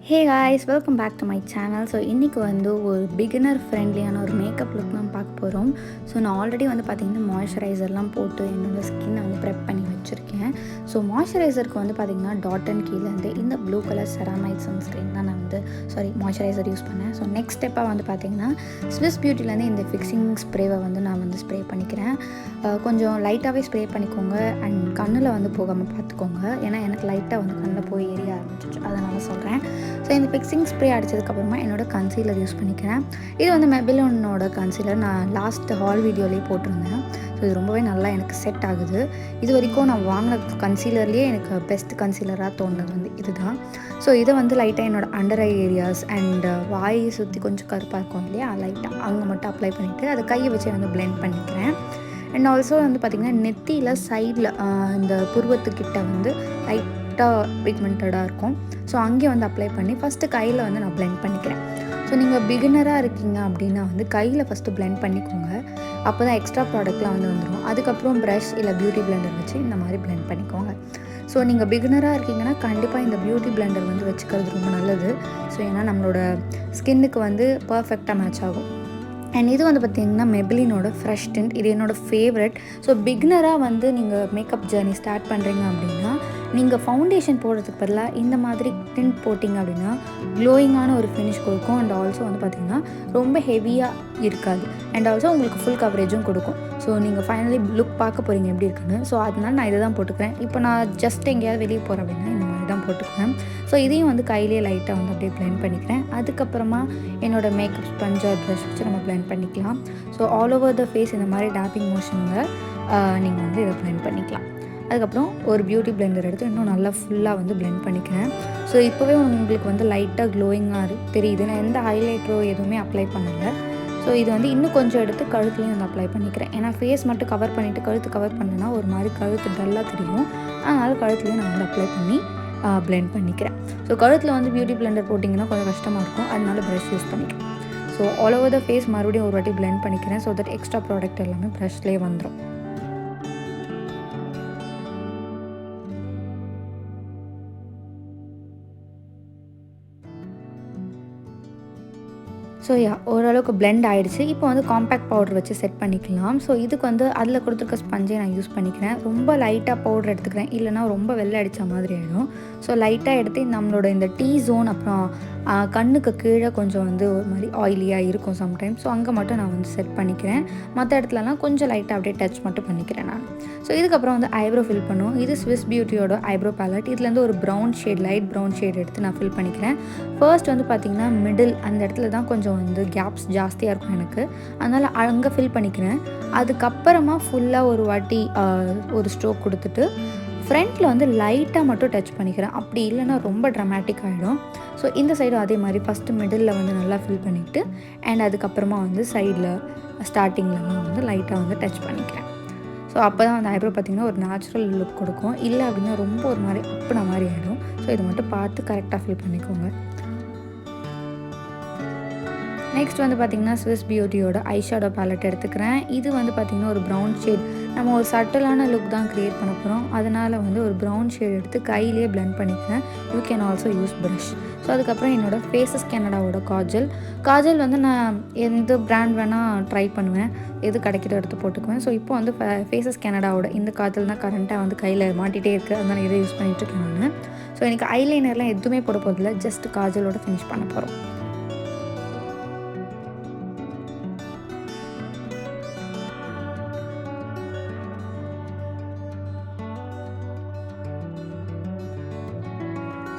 Hey guys, welcome back to my channel. So இன்றைக்கி வந்து ஒரு பிகினர் ஃப்ரெண்ட்லியான ஒரு மேக்கப் லுக் தான் பார்க்க போகிறோம். ஸோ நான் ஆல்ரெடி வந்து பார்த்திங்கன்னா மாய்ஸ்சரைசர்லாம் போட்டு என்னோடய ஸ்கின்னை வந்து ப்ரெப் பண்ணி வச்சுருக்கேன். ஸோ மாய்ஸ்சரைசருக்கு வந்து பார்த்திங்கன்னா டாட் அண்ட் கீழேருந்து இந்த ப்ளூ கலர் செராமைட் சன்ஸ்க்ரீன் தான் நான் வந்து மாய்ஸ்சரைசர் யூஸ் பண்ணேன். ஸோ நெக்ஸ்ட் ஸ்டெப்பாக வந்து பார்த்திங்கன்னா ஸ்விஸ் பியூட்டிலேருந்து இந்த ஃபிக்ஸிங் ஸ்ப்ரேவை வந்து நான் வந்து ஸ்ப்ரே பண்ணிக்கிறேன். கொஞ்சம் லைட்டாகவே ஸ்ப்ரே பண்ணிக்கோங்க அண்ட் கண்ணில் வந்து போகாமல் பார்த்துக்கோங்க. ஏன்னா எனக்கு லைட்டாக வந்து கண்ணில் போய் எரிய ஆரம்பிச்சிச்சு, அதனால் சொல்கிறேன். ஸோ இந்த ஃபிக்ஸிங் ஸ்ப்ரே அடித்ததுக்கப்புறமா என்னோடய கன்சீலர் யூஸ் பண்ணிக்கிறேன். இது வந்து மெபிலோனோட கன்சீலர். நான் லாஸ்ட் ஹால் வீடியோலேயே போட்டிருந்தேன். ஸோ இது ரொம்பவே நல்லா எனக்கு செட் ஆகுது. இது வரைக்கும் நான் வாங்கின கன்சீலர்லேயே எனக்கு பெஸ்ட் கன்சீலராக தோணுது வந்து இதுதான். ஸோ இதை வந்து லைட்டாக என்னோடய அண்டர் ஐ ஏரியாஸ் அண்ட் வாயை சுற்றி கொஞ்சம் கருப்பாக இருக்கும் இல்லையா, லைட்டாக அங்கே மட்டும் அப்ளை பண்ணிவிட்டு அதை கையை வச்சு வந்து பிளெண்ட் பண்ணிக்கிறேன். அண்ட் ஆல்சோ வந்து பார்த்திங்கன்னா நெத்தியில் சைடில் இந்த புருவத்துக்கிட்ட வந்து லைட்டாக பிக்மெண்டடாக இருக்கும். ஸோ அங்கே வந்து அப்ளை பண்ணி ஃபஸ்ட்டு கையில் வந்து நான் பிளெண்ட் பண்ணிக்கிறேன். ஸோ நீங்கள் பிகினராக இருக்கீங்க அப்படின்னா வந்து கையில் ஃபஸ்ட்டு பிளெண்ட் பண்ணிக்கோங்க. அப்போ தான் எக்ஸ்ட்ரா ப்ராடக்ட்லாம் வந்து வந்துடும். அதுக்கப்புறம் ப்ரஷ் இல்லை பியூட்டி பிளெண்டர் வச்சு இந்த மாதிரி பிளெண்ட் பண்ணிக்கோங்க. ஸோ நீங்கள் பிகினராக இருக்கீங்கன்னா கண்டிப்பாக இந்த பியூட்டி பிளெண்டர் வந்து வச்சுக்கிறது ரொம்ப நல்லது. ஸோ ஏன்னா நம்மளோட ஸ்கின்னுக்கு வந்து பர்ஃபெக்டாக மேட்ச் ஆகும். அண்ட் இது வந்து பார்த்திங்கன்னா மெபிலினோட ஃப்ரெஷ் டிண்ட். இது என்னோடய ஃபேவரட். ஸோ பிகினராக வந்து நீங்கள் மேக்கப் ஜர்னி ஸ்டார்ட் பண்ணுறீங்க அப்படின்னா நீங்கள் ஃபவுண்டேஷன் போடுறதுக்கு பதிலாக இந்த மாதிரி டிண்ட் போட்டிங்க அப்படின்னா க்ளோயிங்கான ஒரு ஃபினிஷ் கொடுக்கும். அண்ட் ஆல்சோ வந்து பார்த்திங்கன்னா ரொம்ப ஹெவியாக இருக்காது. அண்ட் ஆல்சோ உங்களுக்கு ஃபுல் கவரேஜும் கொடுக்கும். ஸோ நீங்கள் ஃபைனலி லுக் பார்க்க போகிறீங்க எப்படி இருக்குன்னு. ஸோ அதனால நான் இதை தான் போட்டுக்கிறேன். இப்போ நான் ஜஸ்ட் எங்கேயாவது வெளியே போகிறேன் அப்படின்னா இந்த மாதிரி தான் போட்டுக்குவேன். ஸோ இதையும் வந்து கையிலே லைட்டாக வந்து அப்படியே பிளெண்ட் பண்ணிக்கிறேன். அதுக்கப்புறமா என்னோடய மேக்கப் ஸ்பஞ்ச் ப்ரஷ் வச்சு நம்ம பிளெண்ட் பண்ணிக்கலாம். So all over the face இந்த மாதிரி டேப்பிங் மோஷனில் நீங்கள் வந்து இதை பிளெண்ட் பண்ணிக்கலாம். அதுக்கப்புறம் ஒரு பியூட்டி பிளெண்டர் எடுத்து இன்னும் நல்லா ஃபுல்லாக வந்து பிளெண்ட் பண்ணிக்கிறேன். ஸோ இப்போவே உங்களுக்கு வந்து லைட்டாக க்ளோயிங்காக தெரியுது. நான் எந்த ஹைலைட்டரோ எதுவுமே அப்ளை பண்ணலை. ஸோ இது வந்து இன்னும் கொஞ்சம் எடுத்து கழுத்துலேயும் வந்து அப்ளை பண்ணிக்கிறேன். ஏன்னா ஃபேஸ் மட்டும் கவர் பண்ணிவிட்டு கழுத்து கவர் பண்ணேன்னா ஒரு மாதிரி கழுத்து டல்லாக தெரியும். அதனால் கழுத்துலேயும் நான் வந்து அப்ளை பண்ணி பிளெண்ட் பண்ணிக்கிறேன். ஸோ கழுத்தில் வந்து பியூட்டி பிளெண்டர் போட்டிங்கன்னா கொஞ்சம் கஷ்டமாக இருக்கும். அதனால ப்ரஷ் யூஸ் பண்ணிக்கிறேன். So all over the face மறுபடியும் ஒரு வாட்டி பிளெண்ட் பண்ணிக்கிறேன். ஸோ தட் எக்ஸ்ட்ரா ப்ராடக்ட் எல்லாமே ப்ரஷ்லேயே வந்துடும். ஸோ ஓரளவுக்கு பிளெண்ட் ஆகிடுச்சு. இப்போ வந்து காம்பேக்ட் பவுடர் வச்சு செட் பண்ணிக்கலாம். ஸோ இதுக்கு வந்து அதில் கொடுத்துருக்க ஸ்பஞ்சை நான் யூஸ் பண்ணிக்கிறேன். ரொம்ப லைட்டாக பவுடர் எடுத்துக்கிறேன், இல்லைனா ரொம்ப வெள்ளை அடித்த மாதிரி ஆகிடும். ஸோ லைட்டாக எடுத்து நம்மளோட இந்த டீ ஜோன் அப்புறம் கண்ணுக்கு கீழே கொஞ்சம் வந்து ஒரு மாதிரி ஆயிலியாக இருக்கும் சம்டைம்ஸ். ஸோ அங்கே மட்டும் நான் வந்து செட் பண்ணிக்கிறேன். மற்ற இடத்துலலாம் கொஞ்சம் லைட்டாக அப்படியே டச் மட்டும் பண்ணிக்கிறேன் நான். ஸோ இதுக்கப்புறம் வந்து ஐப்ரோ ஃபில் பண்ணுவோம். இது ஸ்விஸ் பியூட்டியோட ஐப்ரோ பேலட். இதுலேருந்து ஒரு brown shade, light brown shade எடுத்து நான் ஃபில் பண்ணிக்கிறேன். ஃபர்ஸ்ட் வந்து பார்த்திங்கன்னா மிடில் அந்த இடத்துல தான் கொஞ்சம் வந்து கேப்ஸ் ஜாஸ்தியாக இருக்கும் எனக்கு. அதனால் அங்கே ஃபில் பண்ணிக்கிறேன். அதுக்கப்புறமா ஃபுல்லாக ஒரு வாட்டி ஒரு ஸ்ட்ரோக் கொடுத்துட்டு ஃப்ரண்ட்டில் வந்து லைட்டாக மட்டும் டச் பண்ணிக்கிறேன். அப்படி இல்லைன்னா ரொம்ப ட்ரமேட்டிக் ஆகிடும். ஸோ இந்த சைடும் அதே மாதிரி ஃபஸ்ட்டு மிடில் வந்து நல்லா ஃபில் பண்ணிவிட்டு அண்ட் அதுக்கப்புறமா வந்து சைடில் ஸ்டார்டிங்லலாம் வந்து லைட்டாக வந்து டச் பண்ணிக்கிறேன். ஸோ அப்போ தான் அந்த ஐப்ரோ பார்த்திங்கன்னா ஒரு நேச்சுரல் லுக் கொடுக்கும். இல்லை அப்படின்னா ரொம்ப ஒரு மாதிரி அப்புன மாதிரி ஆகிடும். ஸோ இதை மட்டும் பார்த்து கரெக்டாக ஃபில் பண்ணிக்கோங்க. நெக்ஸ்ட் வந்து பார்த்திங்கன்னா ஸ்விஸ் பியூட்டியோட ஐ ஷேடோ பேலட் எடுத்துக்கிறேன். இது வந்து பார்த்திங்கன்னா ஒரு ப்ரௌன் ஷேட். நம்ம ஒரு சட்டிலான லுக் தான் க்ரியேட் பண்ண போகிறோம். அதனால் வந்து ஒரு ப்ரௌன் ஷேட் எடுத்து கையிலேயே பிளெண்ட் பண்ணிக்கிறேன். You can also use brush. So அதுக்கப்புறம் என்னோடய ஃபேஸஸ் கனடாவோட காஜல் வந்து நான் எந்த பிராண்ட் வேணால் ட்ரை பண்ணுவேன். எது கிடைக்கிதோ எடுத்து போட்டுக்குவேன். ஸோ இப்போ வந்து ஃபேஸஸ் கனடாவோட இந்த காஜல் தான் கரண்ட்டாக வந்து கையில் மாட்டிகிட்டே இருக்குது. அதனால் இதை யூஸ் பண்ணிகிட்ருக்கேன் நான். ஸோ எனக்கு ஐலைனர்லாம் எதுவுமே போட போதில்லை, ஜஸ்ட் காஜலோட ஃபினிஷ் பண்ண போகிறோம்.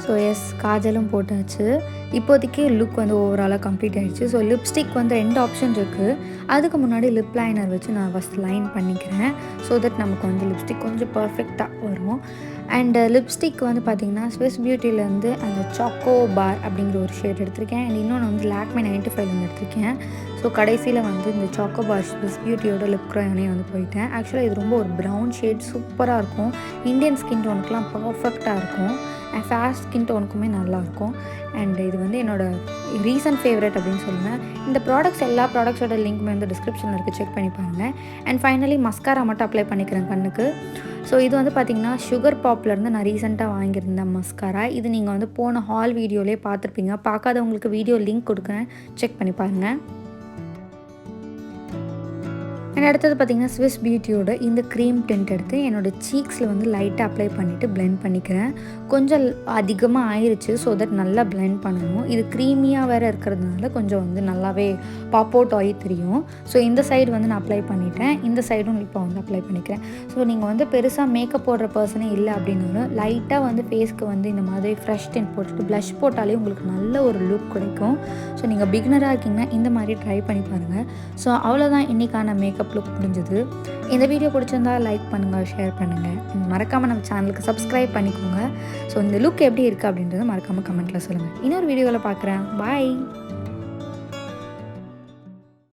ஸோ காஜலும் போட்டாச்சு. இப்போதைக்கு லுக் வந்து ஓவராலாக கம்ப்ளீட் ஆகிடுச்சு. ஸோ லிப்ஸ்டிக் வந்து 2 ஆப்ஷன் இருக்குது. அதுக்கு முன்னாடி லிப் லைனர் வச்சு நான் ஃபஸ்ட் லைன் பண்ணிக்கிறேன். ஸோ தட் நமக்கு வந்து லிப்ஸ்டிக் கொஞ்சம் பர்ஃபெக்டாக வரும். அண்டு லிப்ஸ்டிக் வந்து பார்த்திங்கன்னா ஸ்விஸ் பியூட்டிலேருந்து அந்த சாக்கோ பார் அப்படிங்கிற ஒரு ஷேட் எடுத்திருக்கேன். அண்ட் இன்னொன்று வந்து லாக்மே 95 எடுத்திருக்கேன். ஸோ கடைசியில் வந்து இந்த சாக்கோ பார் ஸ்விஸ் பியூட்டியோட லிப் க்ரையானே வந்து போயிட்டேன். ஆக்சுவலாக இது ரொம்ப ஒரு ப்ரௌன் ஷேட், சூப்பராக இருக்கும். இந்தியன் ஸ்கின் டோனுக்குலாம் பர்ஃபெக்டாக இருக்கும். அண்ட் ஃபேர் ஸ்கின் டோனுக்குமே நல்லாயிருக்கும். அண்ட் இது வந்து என்னோடய ரீசன்ட் ஃபேவரட் அப்படின்னு சொல்லுவேன். இந்த ப்ராடக்ட்ஸ் எல்லா ப்ராடக்ட்ஸோட லிங்க்குமே வந்து டிஸ்கிரிப்ஷனில் இருக்குது, செக் பண்ணி பாருங்கள். அண்ட் ஃபைனலி மஸ்காரா மட்டும் அப்ளை பண்ணிக்கிறேன் கண்ணுக்கு. ஸோ இது வந்து பார்த்திங்கன்னா சுகர் பாப்லேருந்து நான் ரீசெண்டாக வாங்கியிருந்தேன் மஸ்காரா. இது நீங்கள் வந்து போன ஹால் வீடியோலேயே பார்த்துருப்பீங்க. பார்க்காதவங்களுக்கு வீடியோ லிங்க் கொடுக்குறேன், செக் பண்ணி பாருங்கள். அண்ட் அடுத்தது பார்த்திங்கன்னா ஸ்விஸ் பியூட்டியோட இந்த க்ரீம் டென்ட் எடுத்து என்னோடய சீக்ஸில் வந்து லைட்டாக அப்ளை பண்ணிவிட்டு பிளெண்ட் பண்ணிக்கிறேன். கொஞ்சம் அதிகமாக ஆயிடுச்சு, ஸோ தட் நல்லா பிளெண்ட் பண்ணணும். இது க்ரீமியாக வேறு இருக்கிறதுனால கொஞ்சம் வந்து நல்லாவே பாப் அவுட் ஆகி தெரியும். ஸோ இந்த சைடு வந்து நான் அப்ளை பண்ணிட்டேன், இந்த சைடும் இப்போ வந்து அப்ளை பண்ணிக்கிறேன். ஸோ நீங்கள் வந்து பெருசாக மேக்கப் போடுற பர்சனே இல்லை அப்படின்னாலும் லைட்டாக வந்து ஃபேஸ்க்கு வந்து இந்த மாதிரி ஃப்ரெஷ் டென்ட் போட்டுட்டு ப்ளஷ் போட்டாலே உங்களுக்கு நல்ல ஒரு லுக் கிடைக்கும். ஸோ நீங்கள் பிகினராக இருக்கீங்கன்னா இந்த மாதிரி ட்ரை பண்ணி பாருங்கள். ஸோ அவ்வளோதான் இன்றைக்கான மேக்கப் லுக் முடிஞ்சது. இந்த வீடியோ பிடிச்சிருந்தா லைக் பண்ணுங்கள், ஷேர் பண்ணுங்கள். மறக்காமல் நம்ம சேனலுக்கு சப்ஸ்கிரைப் பண்ணிக்கோங்க. ஸோ இந்த லுக் எப்படி இருக்குது அப்படின்றத மறக்காமல் கமெண்ட்டில் சொல்லுங்கள். இன்னொரு வீடியோவில் பார்க்குறேன். பாய்.